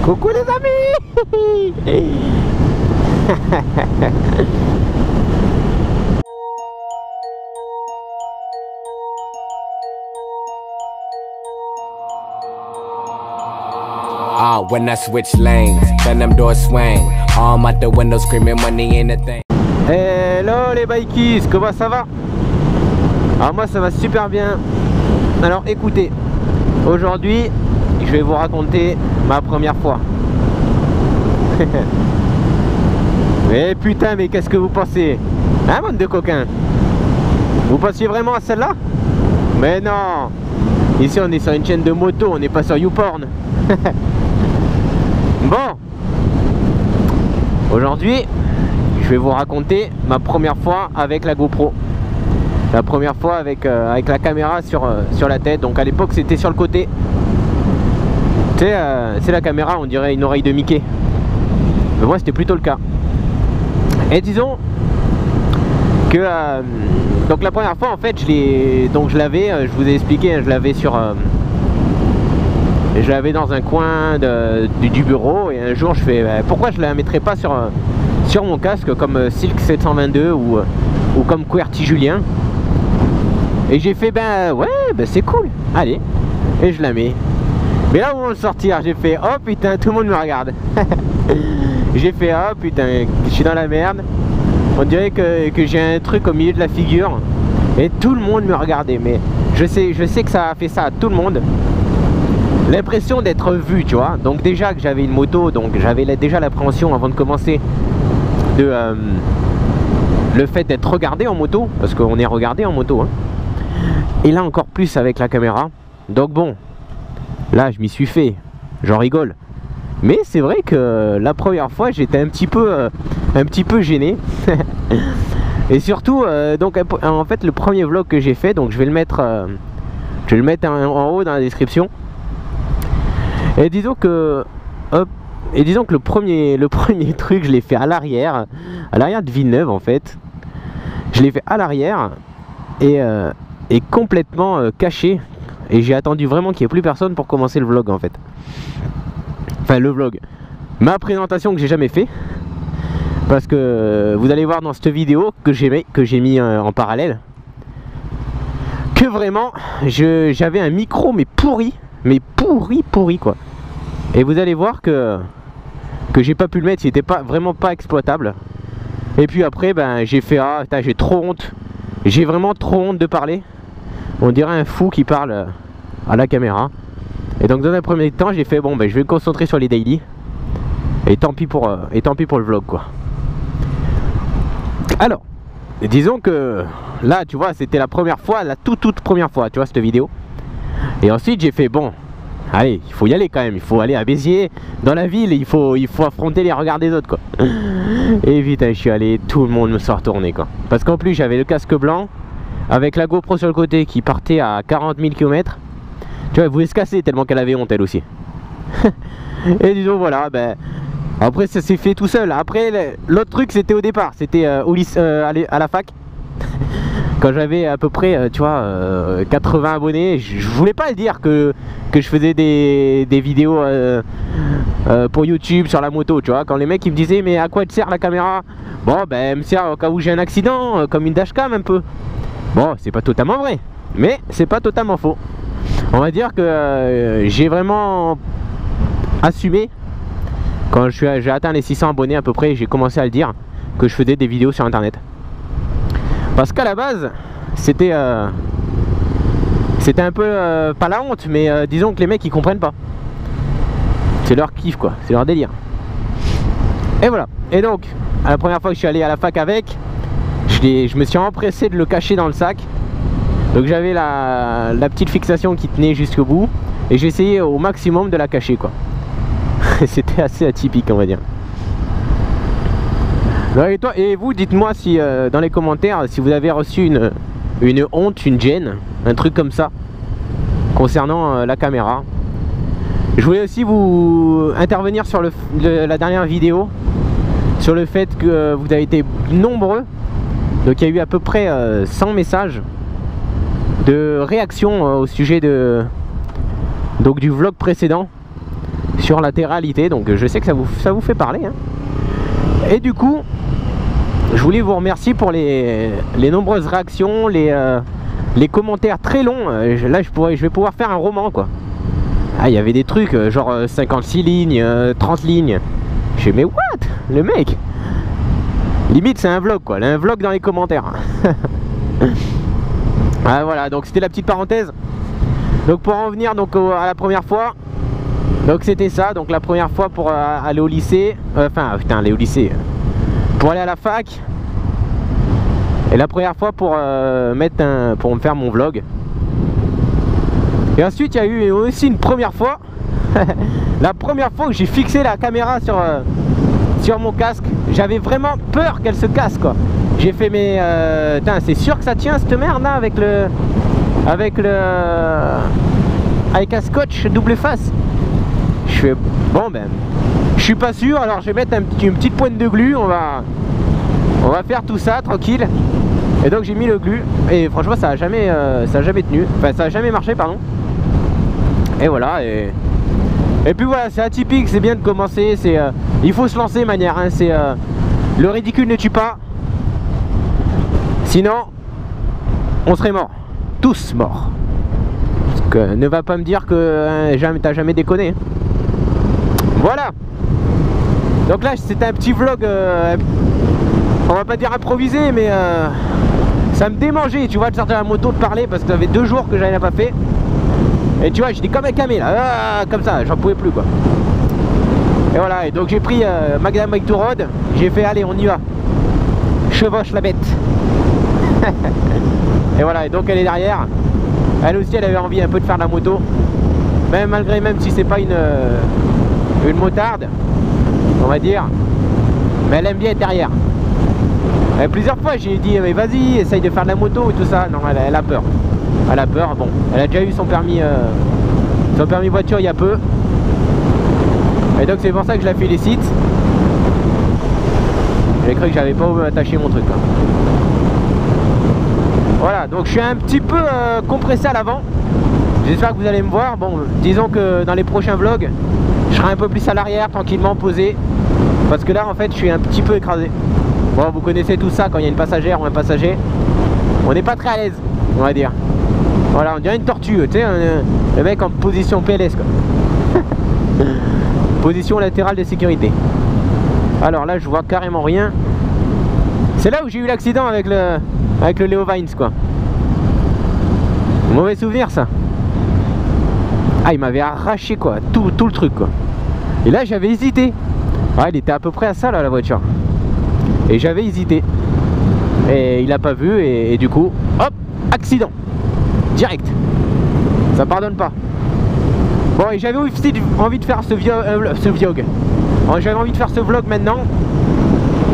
Coucou les amis. Ah, when I switch lanes, then them doors swing. Arm out the window screaming money ain't a thing. Hello les bikies, comment ça va? Alors moi ça va super bien. Alors écoutez, aujourd'hui je vais vous raconter ma première fois. Mais putain, mais qu'est-ce que vous pensez? Hein, bande de coquins? Vous pensiez vraiment à celle-là? Mais non! Ici on est sur une chaîne de moto, on n'est pas sur YouPorn. Bon, aujourd'hui je vais vous raconter ma première fois avec la GoPro. La première fois avec la caméra sur la tête. Donc à l'époque c'était sur le côté. Tu sais, c'est la caméra, on dirait une oreille de Mickey. Mais moi c'était plutôt le cas. Et disons que donc la première fois en fait je l'avais, je vous ai expliqué, hein, je l'avais dans un coin du bureau. Et un jour je fais pourquoi je la mettrais pas sur mon casque comme Silk 722 ou comme QWERTY Julien. Et j'ai fait ben ouais, ben c'est cool, allez, et je la mets. Mais là où on le sortir, j'ai fait oh putain, tout le monde me regarde. J'ai fait oh putain, je suis dans la merde. On dirait que j'ai un truc au milieu de la figure. Et tout le monde me regardait. Mais je sais que ça a fait ça à tout le monde. L'impression d'être vu, tu vois. Donc déjà que j'avais une moto, donc j'avais déjà l'appréhension avant de commencer de le fait d'être regardé en moto. Parce qu'on est regardé en moto, hein. Et là encore plus avec la caméra. Donc bon, là je m'y suis fait, j'en rigole. Mais c'est vrai que la première fois j'étais un petit peu gêné. Et surtout donc en fait le premier vlog que j'ai fait, donc je vais le mettre en haut dans la description. Et disons que hop, et disons que le premier truc je l'ai fait à l'arrière de Villeneuve en fait. Je l'ai fait à l'arrière et complètement caché. Et j'ai attendu vraiment qu'il n'y ait plus personne pour commencer le vlog en fait. Enfin le vlog, ma présentation que j'ai jamais fait. Parce que vous allez voir dans cette vidéo que j'ai mis en parallèle, que vraiment j'avais un micro mais pourri quoi. Et vous allez voir que j'ai pas pu le mettre, il était vraiment pas exploitable. Et puis après ben j'ai fait ah j'ai trop honte. J'ai vraiment trop honte de parler. On dirait un fou qui parle à la caméra. Et donc dans un premier temps j'ai fait bon ben je vais me concentrer sur les daily. Et tant pis pour le vlog quoi. Alors, disons que là tu vois c'était la première fois, la toute première fois tu vois cette vidéo. Et ensuite j'ai fait bon, allez il faut y aller quand même, il faut aller à Béziers dans la ville, il faut affronter les regards des autres quoi. Et vite je suis allé, tout le monde me soit retourné quoi. Parce qu'en plus j'avais le casque blanc avec la GoPro sur le côté qui partait à 40 000 km. Tu vois elle voulait se casser tellement qu'elle avait honte elle aussi. Et disons voilà ben après ça s'est fait tout seul. Après l'autre truc c'était au départ, c'était au lycée, à la fac. Quand j'avais à peu près tu vois 80 abonnés, je voulais pas le dire que je faisais des vidéos pour YouTube sur la moto, tu vois. Quand les mecs ils me disaient mais à quoi te sert la caméra? Bon ben elle me sert au cas où j'ai un accident, comme une dashcam un peu. Bon c'est pas totalement vrai, mais c'est pas totalement faux. On va dire que j'ai vraiment assumé. Quand j'ai atteint les 600 abonnés à peu près, j'ai commencé à le dire que je faisais des vidéos sur internet. Parce qu'à la base, c'était un peu, pas la honte, mais disons que les mecs ils comprennent pas. C'est leur kiff quoi, c'est leur délire. Et voilà, et donc, à la première fois que je suis allé à la fac avec, je me suis empressé de le cacher dans le sac. Donc j'avais la petite fixation qui tenait jusqu'au bout, et j'ai essayé au maximum de la cacher quoi. C'était assez atypique on va dire. Et vous dites-moi si dans les commentaires si vous avez reçu une honte, une gêne, un truc comme ça concernant la caméra. Je voulais aussi vous intervenir sur la dernière vidéo, sur le fait que vous avez été nombreux. Donc il y a eu à peu près 100 messages de réaction au sujet du vlog précédent. sur la télé-réalité, donc je sais que ça vous fait parler, hein. Et du coup, je voulais vous remercier pour les nombreuses réactions, les commentaires très longs. Là, je vais pouvoir faire un roman, quoi. Ah, il y avait des trucs genre 56 lignes, 30 lignes. Je fais mais what? Le mec, limite c'est un vlog, quoi. Un vlog dans les commentaires. Ah, voilà, donc c'était la petite parenthèse. Donc pour en venir donc à la première fois, donc c'était ça. Donc la première fois pour aller au lycée, aller au lycée, pour aller à la fac. Et la première fois pour pour me faire mon vlog. Et ensuite il y a eu aussi une première fois. La première fois que j'ai fixé la caméra sur mon casque. J'avais vraiment peur qu'elle se casse, quoi. J'ai fait mais c'est sûr que ça tient cette merde là avec un scotch double face. Je fais bon ben je suis pas sûr, alors je vais mettre une petite pointe de glu, on va faire tout ça tranquille. Et donc j'ai mis le glu et franchement ça a jamais tenu, enfin ça a jamais marché, pardon. Et voilà, et puis voilà, c'est atypique, c'est bien de commencer, il faut se lancer manière, hein, le ridicule ne tue pas, sinon on serait morts, tous morts. Parce que ne va pas me dire que t'as jamais déconné. Voilà. Donc là c'était un petit vlog, on va pas dire improvisé, mais ça me démangeait, tu vois, de sortir la moto, de parler, parce que ça fait 2 jours que j'avais pas fait. Et tu vois, j'étais comme un camé là, comme ça, j'en pouvais plus, quoi. Et voilà, et donc j'ai pris Madame Bike to Road, j'ai fait allez on y va, chevauche la bête. Et voilà, et donc elle est derrière. Elle aussi elle avait envie un peu de faire de la moto, même si c'est pas une motarde, on va dire, mais elle aime bien être derrière. Et plusieurs fois j'ai dit mais vas-y essaye de faire de la moto et tout ça. Non, elle a peur. Elle a peur, bon, elle a déjà eu son permis voiture il y a peu. Et donc c'est pour ça que je la félicite. J'ai cru que j'avais pas attaché mon truc là. Voilà, donc je suis un petit peu compressé à l'avant. J'espère que vous allez me voir. Bon, disons que dans les prochains vlogs, je serai un peu plus à l'arrière, tranquillement posé. Parce que là en fait je suis un petit peu écrasé. Bon, vous connaissez tout ça, quand il y a une passagère ou un passager, on n'est pas très à l'aise, on va dire. Voilà, on dirait une tortue, tu sais, le mec en position PLS, quoi. Position latérale de sécurité. Alors là, je vois carrément rien. C'est là où j'ai eu l'accident avec le Léo Vines, quoi. Mauvais souvenir, ça. Ah, il m'avait arraché, quoi, tout le truc, quoi. Et là, j'avais hésité. Ouais, il était à peu près à ça, là, la voiture. Et j'avais hésité. Et il a pas vu, et du coup, hop, accident. Direct. Ça pardonne pas. Bon, et j'avais aussi envie de faire ce vlog. J'avais envie de faire ce vlog maintenant.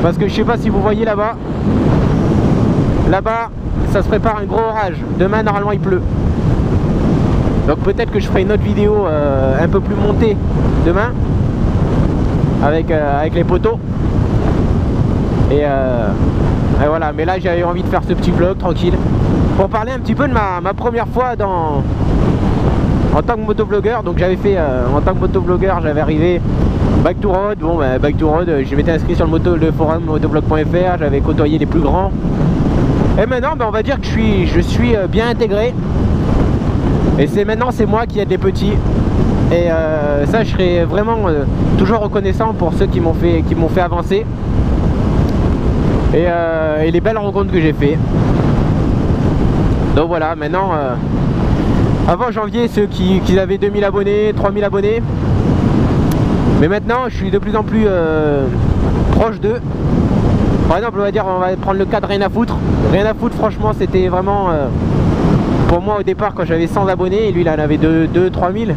Parce que je sais pas si vous voyez là-bas. Là-bas, ça se prépare un gros orage. Demain, normalement, il pleut. Donc peut-être que je ferai une autre vidéo un peu plus montée demain. Avec les poteaux. Et voilà, mais là j'avais envie de faire ce petit vlog tranquille pour parler un petit peu de ma première fois en tant que motovlogueur. Donc j'avais fait en tant que motovlogueur, j'avais arrivé Bike to Road. Bon, Bike to Road, je m'étais inscrit sur le forum motovlog.fr, j'avais côtoyé les plus grands. Et maintenant on va dire que je suis bien intégré. Et maintenant c'est moi qui aide les petits. Et ça je serai vraiment toujours reconnaissant pour ceux qui m'ont fait avancer. Et les belles rencontres que j'ai fait. Donc voilà, maintenant avant janvier, ceux qui avaient 2000 abonnés, 3000 abonnés, mais maintenant je suis de plus en plus proche d'eux. Par exemple, on va prendre le cas de Rien à foutre. Rien à foutre, franchement, c'était vraiment pour moi au départ, quand j'avais 100 abonnés, et lui il en avait 2-3000.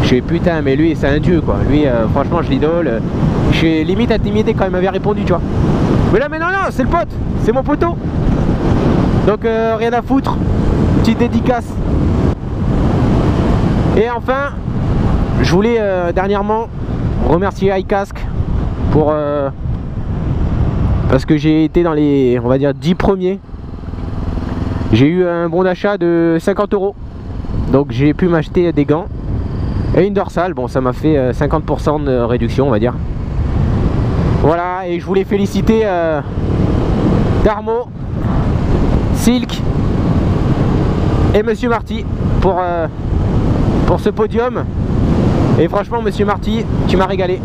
Je suis putain, mais lui c'est un dieu, quoi. Lui franchement je l'idole. Je suis limite intimidé quand il m'avait répondu, tu vois. Mais là, mais non, c'est le pote, c'est mon poteau. Donc rien à foutre, petite dédicace. Et enfin, je voulais dernièrement remercier iCask pour parce que j'ai été dans les, on va dire, 10 premiers. J'ai eu un bon d'achat de 50 €. Donc j'ai pu m'acheter des gants. et une dorsale. Bon, ça m'a fait 50% de réduction, on va dire. Voilà, et je voulais féliciter Darmo, Silk et Monsieur Marty pour ce podium. Et franchement, Monsieur Marty, tu m'as régalé.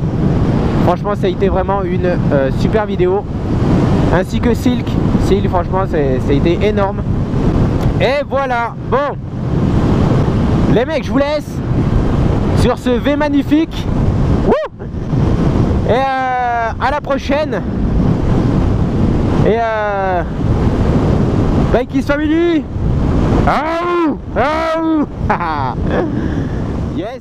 Franchement, ça a été vraiment une super vidéo. Ainsi que Silk. Silk, franchement, ça a été énorme. Et voilà. Bon, les mecs, je vous laisse sur ce V magnifique. Wouh. Et à la prochaine. Et Bike's Family. Ah, yes.